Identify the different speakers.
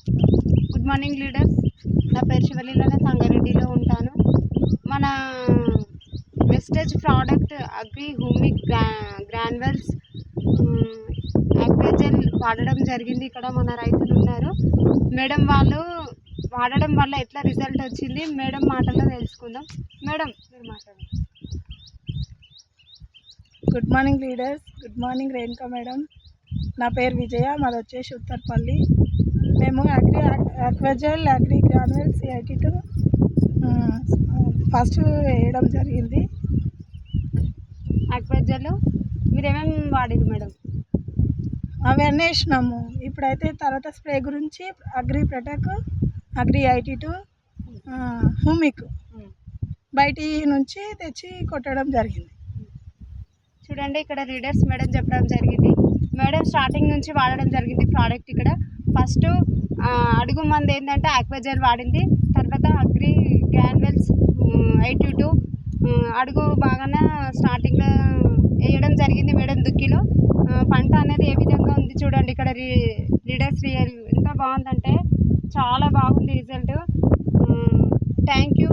Speaker 1: Good morning leaders. నా పేరు శివలీల, సంగారెడ్డిలో ఉంటాను. మన Vestige product agri humic granules aquagel వాడడం జరిగింది. ఇక్కడ మన రైతులు ఉన్నారు. మేడం వాళ్ళు వాడడం వల్ల ఎట్లా రిజల్ట్ వచ్చింది మేడం మాటల్లో తెలుసుకుందాం. మేడం మీరు మాట్లాడండి.
Speaker 2: Good morning leaders. Good morning Renuka madam. నా పేరు విజయ, మాది వచ్చేసి ఉత్తర్పల్లి. మేము అక్వేజెల్ అగ్రి గ్రాన్యుల్స్ 82 ఫస్ట్ వేయడం జరిగింది.
Speaker 1: అక్వేజెల్ మీరు ఏమేమి వాడారు మేడం?
Speaker 2: అవన్నీ వేసినాము. ఇప్పుడైతే తర్వాత స్ప్రే గురించి అగ్రి ప్రొటెక్, అగ్రి 82 హ్యూమిక్ బయటి నుంచి తెచ్చి కొట్టడం జరిగింది.
Speaker 1: చూడండి, ఇక్కడ రీడర్స్ మేడం చెప్పడం జరిగింది. మేడం స్టార్టింగ్ నుంచి వాడడం జరిగింది ప్రోడక్ట్. ఇక్కడ ఫస్ట్ అడుగు మంది ఏంటంటే అక్వేజెల్ వాడింది. తర్వాత అగ్రి గ్రాన్యుల్స్ 82 అడుగు బాగానే స్టార్టింగ్లో వేయడం జరిగింది మేడం. దుక్కిలో పంట అనేది ఏ విధంగా ఉంది చూడండి. ఇక్కడ రీడర్స్ ఎంత బాగుందంటే చాలా బాగుంది రిజల్ట్. Thank you